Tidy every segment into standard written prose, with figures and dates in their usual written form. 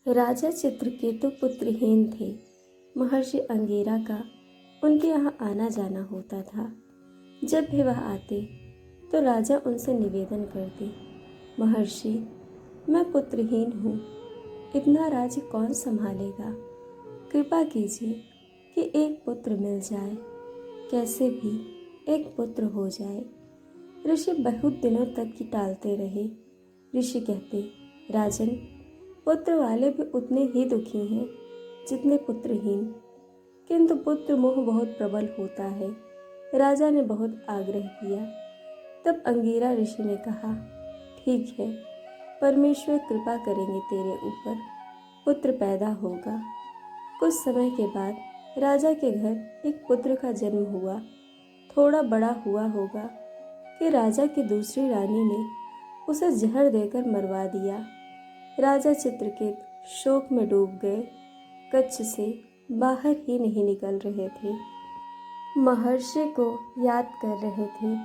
राजा चित्रकेतु पुत्रहीन थे। महर्षि अंगिरा का उनके यहाँ आना जाना होता था। जब भी वह आते तो राजा उनसे निवेदन करते, महर्षि, मैं पुत्रहीन हूँ, इतना राज्य कौन संभालेगा? कृपा कीजिए कि एक पुत्र मिल जाए, कैसे भी एक पुत्र हो जाए। ऋषि बहुत दिनों तक की टालते रहे। ऋषि कहते, राजन, पुत्र वाले भी उतने ही दुखी हैं जितने पुत्रहीन, किंतु पुत्र मोह बहुत प्रबल होता है। राजा ने बहुत आग्रह किया। तब अंगिरा ऋषि ने कहा, ठीक है, परमेश्वर कृपा करेंगे तेरे ऊपर, पुत्र पैदा होगा। कुछ समय के बाद राजा के घर एक पुत्र का जन्म हुआ। थोड़ा बड़ा हुआ होगा कि राजा की दूसरी रानी ने उसे जहर देकर मरवा दिया। राजा चित्रकेत शोक में डूब गए, कच्छ से बाहर ही नहीं निकल रहे थे। महर्षि को याद कर रहे थे,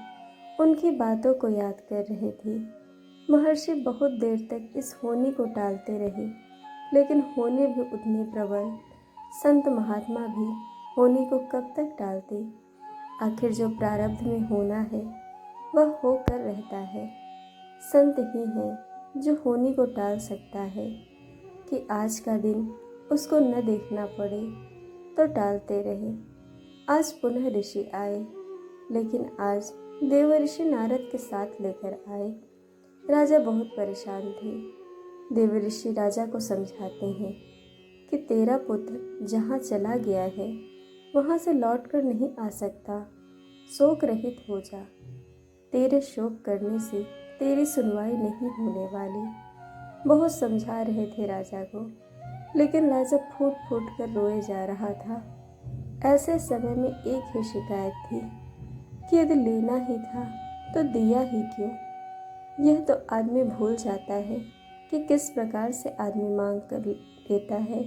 उनकी बातों को याद कर रहे थे। महर्षि बहुत देर तक इस होनी को टालते रहे, लेकिन होनी भी उतनी प्रबल। संत महात्मा भी होनी को कब तक टालते? आखिर जो प्रारब्ध में होना है वह होकर रहता है। संत ही है जो होनी को टाल सकता है कि आज का दिन उसको न देखना पड़े, तो टालते रहे। आज पुनः ऋषि आए, लेकिन आज देवर्षि नारद के साथ लेकर आए। राजा बहुत परेशान थे। देवर्षि राजा को समझाते हैं कि तेरा पुत्र जहाँ चला गया है वहाँ से लौटकर नहीं आ सकता, शोक रहित हो जा। तेरे शोक करने से तेरी सुनवाई नहीं होने वाली। बहुत समझा रहे थे राजा को, लेकिन राजा फूट फूट कर रोए जा रहा था। ऐसे समय में एक ही शिकायत थी कि यदि लेना ही था तो दिया ही क्यों? यह तो आदमी भूल जाता है कि किस प्रकार से आदमी मांग कर लेता है।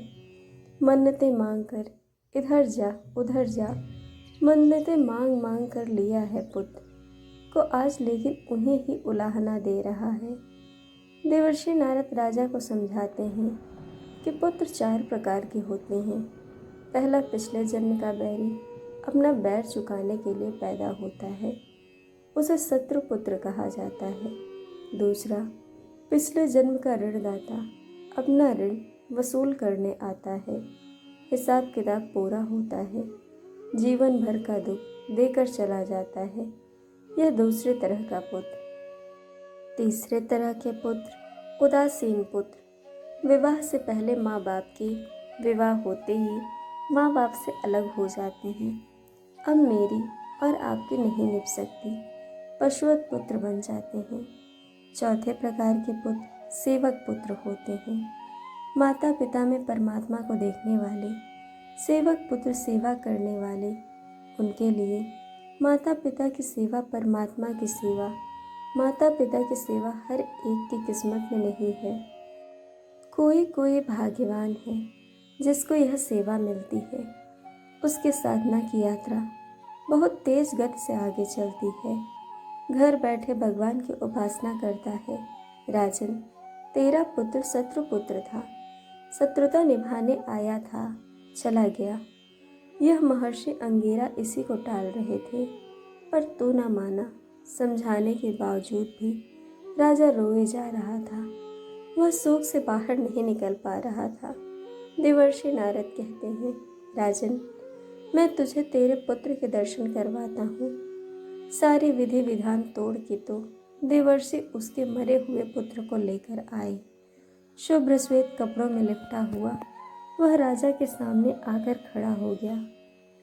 मन्नतें मांग कर इधर जा उधर जा, मन्नतें मांग मांग कर लिया है पुत्र को आज, लेकिन उन्हें ही उलाहना दे रहा है। देवर्षि नारद राजा को समझाते हैं कि पुत्र 4 प्रकार के होते हैं। पहला, पिछले जन्म का बैरी अपना बैर चुकाने के लिए पैदा होता है, उसे शत्रु पुत्र कहा जाता है। दूसरा, पिछले जन्म का ऋणदाता अपना ऋण वसूल करने आता है, हिसाब किताब पूरा होता है, जीवन भर का दुख देकर चला जाता है, यह दूसरे तरह का पुत्र। तीसरे तरह के पुत्र उदासीन पुत्र, विवाह से पहले माँ बाप के, विवाह होते ही माँ बाप से अलग हो जाते हैं, अब मेरी और आपकी नहीं निभ सकती, पशुवत पुत्र बन जाते हैं। चौथे प्रकार के पुत्र सेवक पुत्र होते हैं, माता पिता में परमात्मा को देखने वाले। सेवक पुत्र सेवा करने वाले, उनके लिए माता पिता की सेवा परमात्मा की सेवा, माता पिता की सेवा हर एक की किस्मत में नहीं है। कोई कोई भाग्यवान है जिसको यह सेवा मिलती है, उसकी साधना की यात्रा बहुत तेज गति से आगे चलती है, घर बैठे भगवान की उपासना करता है। राजन, तेरा पुत्र शत्रु पुत्र था, शत्रुता निभाने आया था, चला गया। यह महर्षि अंगिरा इसी को टाल रहे थे, पर तू न माना। समझाने के बावजूद भी राजा रोए जा रहा था, वह शोक से बाहर नहीं निकल पा रहा था। देवर्षि नारद कहते हैं, राजन, मैं तुझे तेरे पुत्र के दर्शन करवाता हूँ। सारी विधि विधान तोड़ के तो देवर्षि उसके मरे हुए पुत्र को लेकर आए। शुभ्र श्वेत कपड़ों में लिपटा हुआ वह राजा के सामने आकर खड़ा हो गया।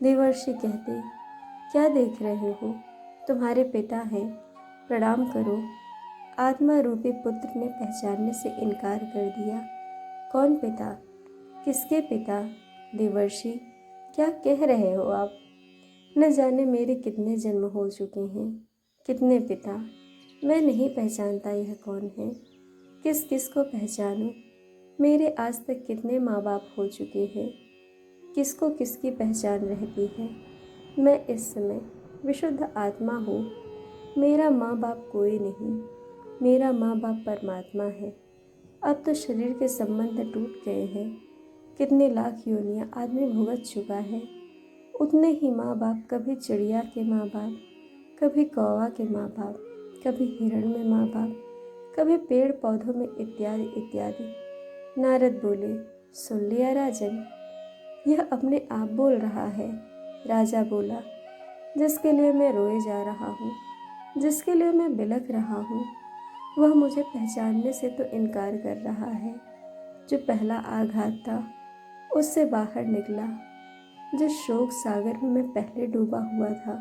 देवर्षि कहते, क्या देख रहे हो? तुम्हारे पिता हैं, प्रणाम करो। आत्मा रूपी पुत्र ने पहचानने से इनकार कर दिया। कौन पिता? किसके पिता? देवर्षि, क्या कह रहे हो आप? न जाने मेरे कितने जन्म हो चुके हैं, कितने पिता, मैं नहीं पहचानता यह कौन है। किस किस को पहचानूं? मेरे आज तक कितने माँ बाप हो चुके हैं, किसको किसकी पहचान रहती है। मैं इस समय विशुद्ध आत्मा हूँ, मेरा माँ बाप कोई नहीं, मेरा माँ बाप परमात्मा है। अब तो शरीर के संबंध टूट गए हैं। कितने लाख योनियाँ आदमी भुगत चुका है। उतने ही माँ बाप, कभी चिड़िया के माँ बाप, कभी कौवा के माँ बाप, कभी हिरण में माँ बाप, कभी पेड़ पौधों में, इत्यादि इत्यादि। नारद बोले, सुन लिया राजन, यह अपने आप बोल रहा है। राजा बोला, जिसके लिए मैं रोए जा रहा हूँ, जिसके लिए मैं बिलख रहा हूँ, वह मुझे पहचानने से तो इनकार कर रहा है। जो पहला आघात था उससे बाहर निकला, जिस शोक सागर में मैं पहले डूबा हुआ था,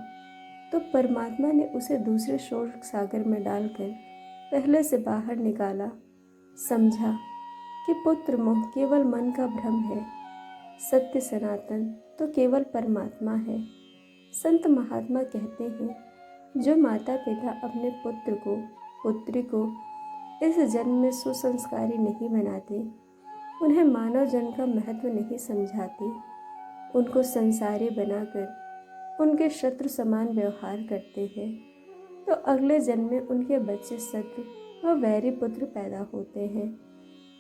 तो परमात्मा ने उसे दूसरे शोक सागर में डालकर पहले से बाहर निकाला। समझा कि पुत्र मोह केवल मन का भ्रम है, सत्य सनातन तो केवल परमात्मा है। संत महात्मा कहते हैं, जो माता पिता अपने पुत्र को, पुत्री को इस जन्म में सुसंस्कारी नहीं बनाते, उन्हें मानव जन्म का महत्व नहीं समझाते, उनको संसारी बनाकर उनके शत्रु समान व्यवहार करते हैं, तो अगले जन्म में उनके बच्चे शत्रु व वैरी पुत्र पैदा होते हैं।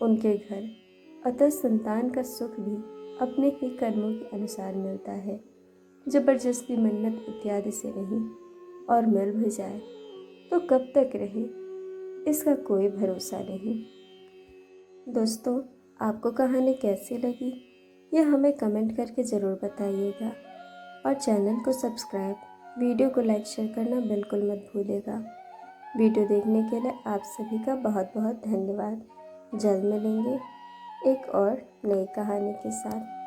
उनके घर अतः संतान का सुख भी अपने ही कर्मों के अनुसार मिलता है, जबरदस्ती, मन्नत इत्यादि से नहीं। और मिल भी जाए तो कब तक रहे, इसका कोई भरोसा नहीं। दोस्तों, आपको कहानी कैसी लगी यह हमें कमेंट करके ज़रूर बताइएगा, और चैनल को सब्सक्राइब, वीडियो को लाइक शेयर करना बिल्कुल मत भूलिएगा। वीडियो देखने के लिए आप सभी का बहुत बहुत धन्यवाद। जल्द मिलेंगे एक और नई कहानी के साथ।